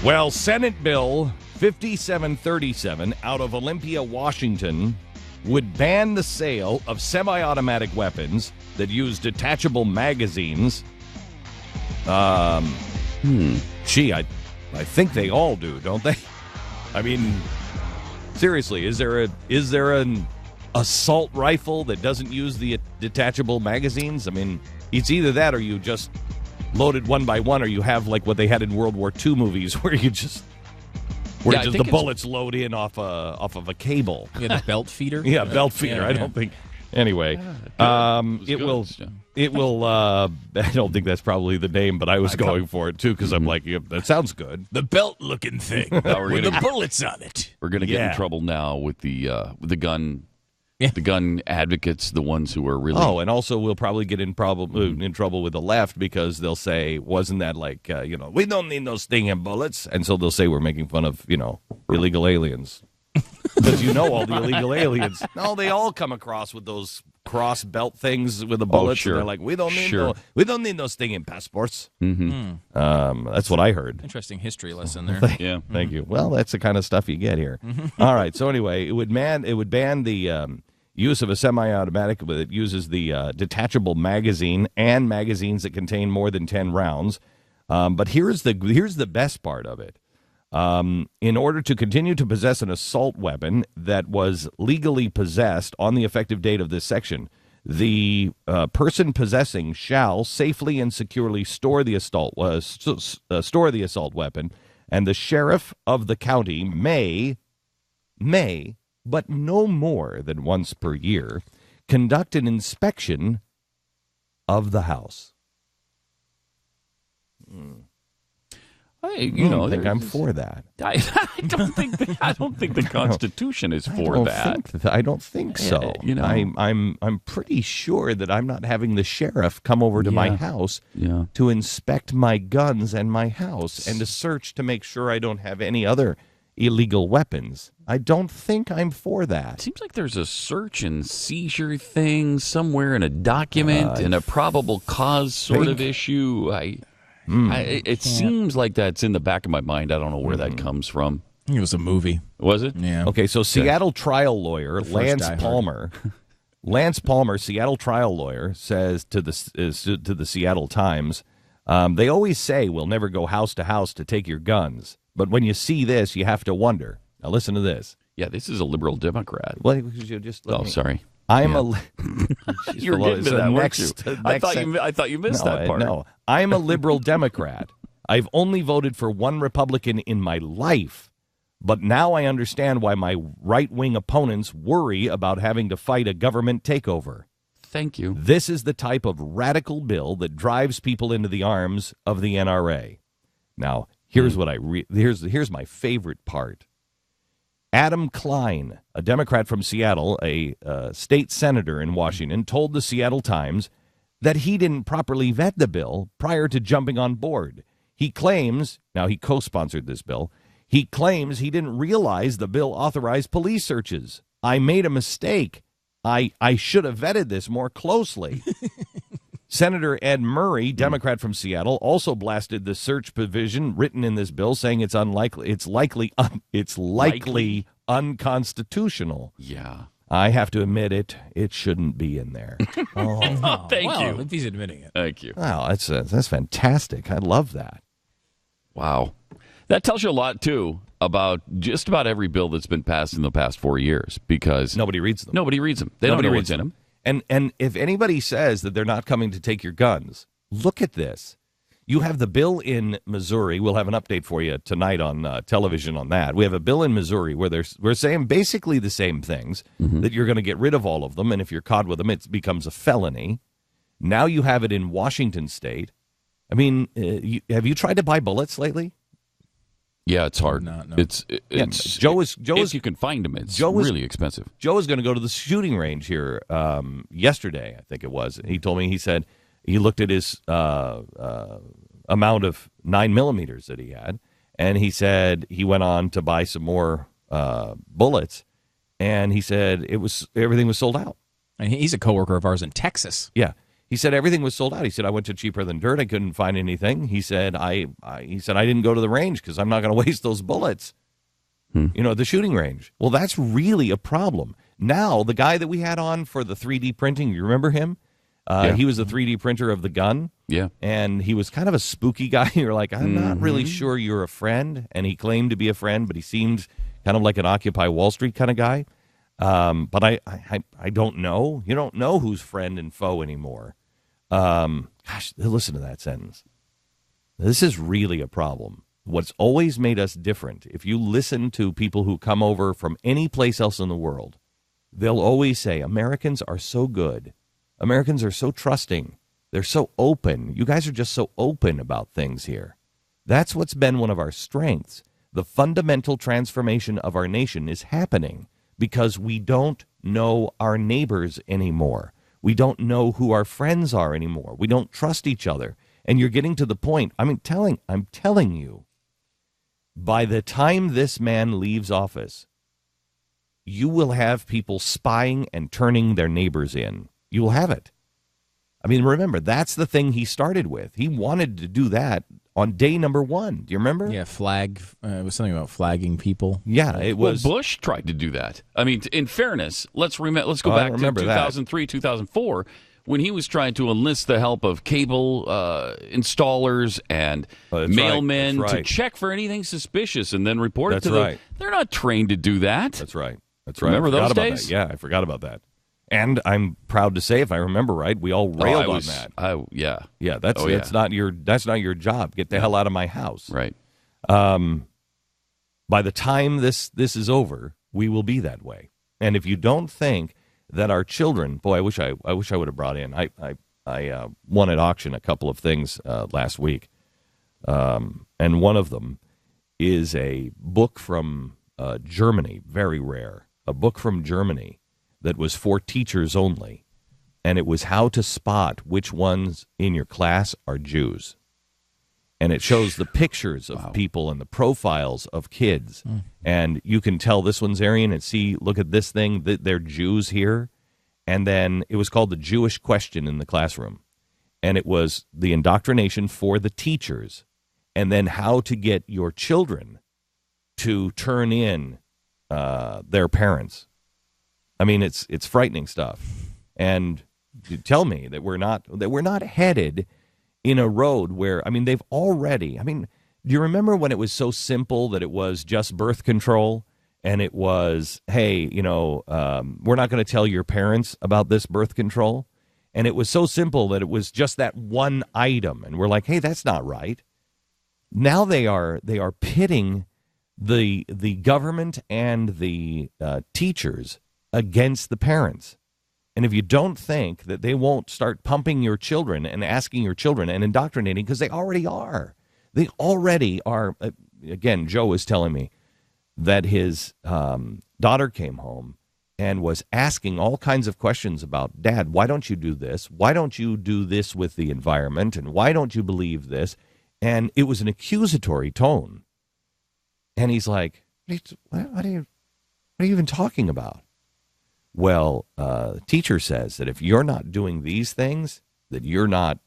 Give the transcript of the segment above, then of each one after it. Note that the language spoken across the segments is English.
Well, Senate Bill 5737 out of Olympia, Washington, would ban the sale of semi-automatic weapons that use detachable magazines. Gee, I think they all do, don't they? I mean, seriously, is there an assault rifle that doesn't use the detachable magazines? I mean, it's either that or you just loaded one by one, or you have like what they had in World War II movies where the bullets load in off of a cable. Yeah, the belt feeder. Yeah, belt feeder. I don't think. Anyway, it will. I don't think that's probably the name, but I was going for it too because I'm like, yeah, that sounds good. The belt-looking thing with the bullets on it. We're going to get in trouble now with the gun. Yeah. The gun advocates, the ones who are really... Oh, and also we'll probably get in trouble with the left because they'll say, wasn't that like, we don't need those stinging bullets. And so they'll say we're making fun of, illegal aliens. Because all the illegal aliens. No, they all come across with those cross belt things with the bullets. Sure. And they're like, we don't need those stinging passports. Mm-hmm. That's what I heard. Interesting history lesson there. Yeah. Thank you. Well, that's the kind of stuff you get here. All right. So anyway, it would ban the use of a semi-automatic that uses the detachable magazine and magazines that contain more than 10 rounds. But here's the best part of it. In order to continue to possess an assault weapon that was legally possessed on the effective date of this section, the person possessing shall safely and securely store the assault weapon, and the sheriff of the county may, but no more than once per year, conduct an inspection of the house. I think I'm for that. I don't think the Constitution is for that. I don't think so. I'm pretty sure that I'm not having the sheriff come over to my house to inspect my guns and my house and to search to make sure I don't have any other illegal weapons. I don't think I'm for that. It seems like there's a search and seizure thing somewhere in a document in a probable cause sort of issue. It seems like that's in the back of my mind. I don't know where that comes from. I think it was a movie. Was it? Yeah. Okay, so Seattle trial lawyer Lance Palmer, Seattle trial lawyer, says to the Seattle Times, they always say we'll never go house to house to take your guns. But when you see this, you have to wonder. Now listen to this. Yeah, this is a liberal Democrat. Well, you just sorry. I'm You're getting to that, weren't you? I thought you missed that part. No, I'm a liberal Democrat. I've only voted for one Republican in my life, but now I understand why my right-wing opponents worry about having to fight a government takeover. Thank you. This is the type of radical bill that drives people into the arms of the NRA. Now, here's what here's my favorite part. Adam Klein, a Democrat from Seattle, a state senator in Washington, told the Seattle Times that he didn't properly vet the bill prior to jumping on board. He claims, now he co-sponsored this bill, he claims he didn't realize the bill authorized police searches. I made a mistake. I should have vetted this more closely. Senator Ed Murray, Democrat from Seattle, also blasted the search provision written in this bill, saying it's likely unconstitutional. Yeah, I have to admit it shouldn't be in there. Thank you. If he's admitting it, thank you. Wow, that's fantastic. I love that. Wow, that tells you a lot too about just about every bill that's been passed in the past 4 years because nobody reads them. They don't know what's in them. And if anybody says that they're not coming to take your guns, look at this. You have the bill in Missouri. We'll have an update for you tonight on television on that. We have a bill in Missouri where we're saying basically the same things, that you're going to get rid of all of them, and if you're caught with them, it becomes a felony. Now you have it in Washington State. I mean, have you tried to buy bullets lately? Yeah, it's hard. No. It's Joe is if you can find them, it's really expensive. Joe is going to go to the shooting range here yesterday, I think it was. He told me, he said he looked at his amount of 9mm that he had, and he said he went on to buy some more bullets, and he said everything was sold out. and he's a coworker of ours in Texas. Yeah. He said everything was sold out. He said, I went to Cheaper Than Dirt. I couldn't find anything. He said, I didn't go to the range because I'm not going to waste those bullets. The shooting range. Well, that's really a problem. Now, the guy that we had on for the 3D printing, you remember him? He was a 3D printer of the gun. Yeah. And he was kind of a spooky guy. You're like, I'm not really sure you're a friend. And he claimed to be a friend, but he seemed kind of like an Occupy Wall Street kind of guy. But I don't know. You don't know who's friend and foe anymore. Gosh, listen to that sentence. This is really a problem. What's always made us different, if you listen to people who come over from any place else in the world, they'll always say, Americans are so good. Americans are so trusting. They're so open. You guys are just so open about things here. That's what's been one of our strengths. The fundamental transformation of our nation is happening because we don't know our neighbors anymore. We don't know who our friends are anymore. We don't trust each other. And you're getting to the point, I'm telling you, by the time this man leaves office, you will have people spying and turning their neighbors in. You will have it. I mean, remember, that's the thing he started with. He wanted to do that on day number 1. Do you remember? Yeah, it was something about flagging people. Yeah, it was. Well, Bush tried to do that. I mean, in fairness, let's go back to 2003, 2004, when he was trying to enlist the help of cable installers and mailmen to check for anything suspicious and then report it to them. They're not trained to do that. That's right. Remember those days? Yeah, I forgot about that. And I'm proud to say, if I remember right, we all railed on that. Yeah. That's not your job. Get the hell out of my house. Right. By the time this is over, we will be that way. And if you don't think that our children, boy, I wish I would have brought in. I won at auction a couple of things last week, and one of them is a book from Germany, very rare, a book from Germany that was for teachers only, and it was how to spot which ones in your class are Jews. And it shows the pictures of people and the profiles of kids. And you can tell this one's Aryan and see, look at this thing, they're Jews here. And then it was called the Jewish question in the classroom. And it was the indoctrination for the teachers. And then how to get your children to turn in their parents. I mean, it's frightening stuff. And you tell me that we're not headed in a road where, I mean, they've already, I mean, do you remember when it was so simple that it was just birth control and it was, hey, we're not going to tell your parents about this birth control? And it was so simple that it was just that one item. And we're like, hey, that's not right. Now they are pitting the government and the teachers against the parents. And if you don't think that they won't start pumping your children and asking your children and indoctrinating, because they already are. They already are. Again, Joe was telling me that his daughter came home and was asking all kinds of questions about, Dad, why don't you do this? Why don't you do this with the environment? And why don't you believe this? And it was an accusatory tone. And he's like, what are you even talking about? Well, the teacher says that if you're not doing these things, that you're not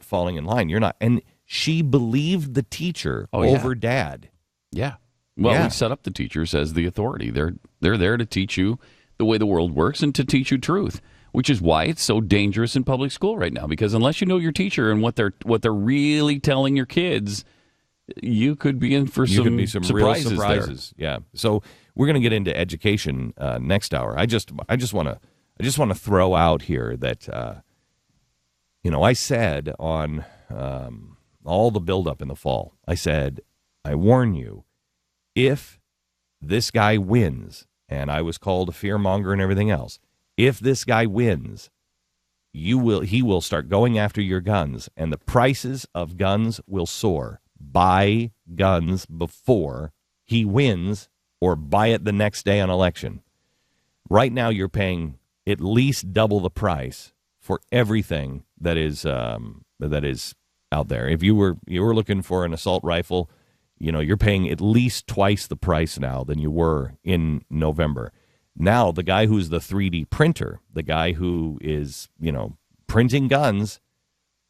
falling in line. You're not. And she believed the teacher over Dad. Yeah. Well, we set up the teachers as the authority. They're there to teach you the way the world works and to teach you truth, which is why it's so dangerous in public school right now. Because unless you know your teacher and what they're really telling your kids, you could be in for some real surprises. There. Yeah. So we're going to get into education next hour. I just want to throw out here that I said on all the buildup in the fall, I said, I warn you, if this guy wins, and I was called a fearmonger and everything else, if this guy wins, he will start going after your guns, and the prices of guns will soar. Buy guns before he wins, or buy it the next day on election. Right now, you're paying at least double the price for everything that is out there. If you were looking for an assault rifle, you're paying at least twice the price now than you were in November. Now, the guy who's the 3D printer, the guy who is, printing guns.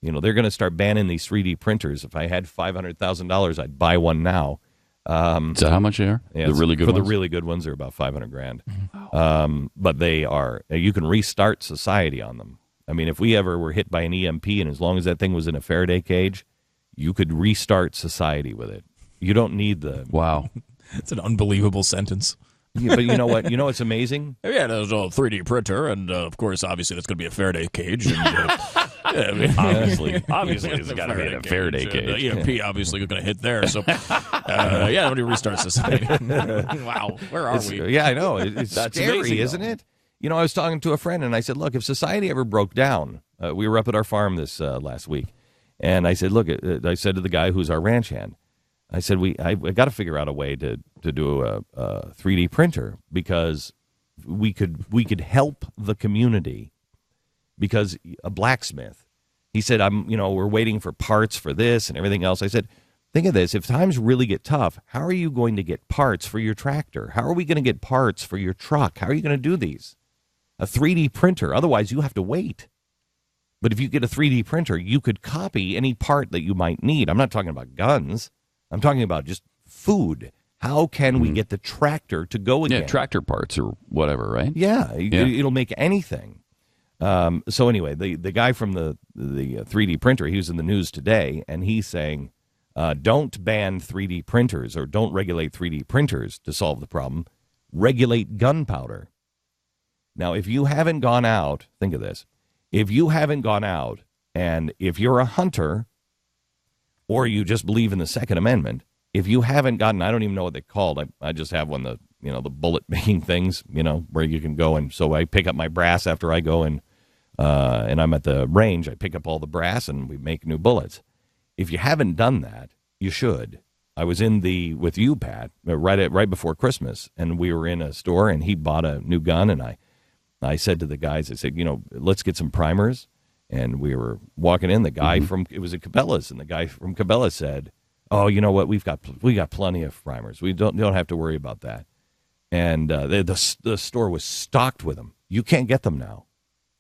They're going to start banning these 3D printers. If I had $500,000, I'd buy one now. Is that how much they are? Yeah, the really good ones? The really good ones are about $500,000. But they are, you can restart society on them. I mean, if we ever were hit by an EMP, and as long as that thing was in a Faraday cage, you could restart society with it. You don't need the... Wow. It's an unbelievable sentence. Yeah, but you know what? You know what's amazing? Yeah, there's a 3D printer, and of course, obviously, that's going to be a Faraday cage. And, obviously, it's got to be in a Faraday cage. EMP obviously going to hit there. So, let me restart society. Wow, where are we? Yeah, I know. It's scary, amazing, isn't it? I was talking to a friend, and I said, look, if society ever broke down, we were up at our farm this last week, and I said, look, I said to the guy who's our ranch hand, I said, I got to figure out a way to do a 3D printer, because we could help the community. Because a blacksmith, he said, we're waiting for parts for this and everything else. I said, think of this. If times really get tough, how are you going to get parts for your tractor? How are we going to get parts for your truck? How are you going to do these? A 3D printer. Otherwise, you have to wait. But if you get a 3D printer, you could copy any part that you might need. I'm not talking about guns. I'm talking about just food. How can we get the tractor to go again? Yeah, tractor parts or whatever, right? Yeah, it'll make anything. So anyway, the guy from the 3D printer, he was in the news today, and he's saying, don't ban 3D printers or don't regulate 3D printers to solve the problem. Regulate gunpowder. Now, if you haven't gone out, think of this. If you haven't gone out, and if you're a hunter, or you just believe in the Second Amendment, if you haven't gotten, I don't even know what they're called. I just have one, the bullet making things, where you can go. And so I pick up my brass after I go and I'm at the range. I pick up all the brass and we make new bullets. If you haven't done that, you should. I was with you, Pat, right before Christmas, and we were in a store, and he bought a new gun, and I said to the guys, I said, let's get some primers. And we were walking in. The guy it was at Cabela's, and the guy from Cabela's said, "Oh, you know what? We got plenty of primers. We don't have to worry about that." And the store was stocked with them. You can't get them now.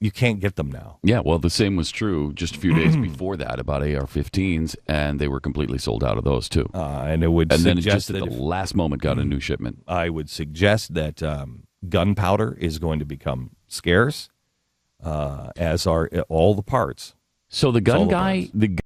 You can't get them now. Yeah, well, the same was true just a few days before that about AR-15s, and they were completely sold out of those too. And it would then suggest just at that the last moment got a new shipment. I would suggest that gunpowder is going to become scarce, as are all the parts. So the gun guy,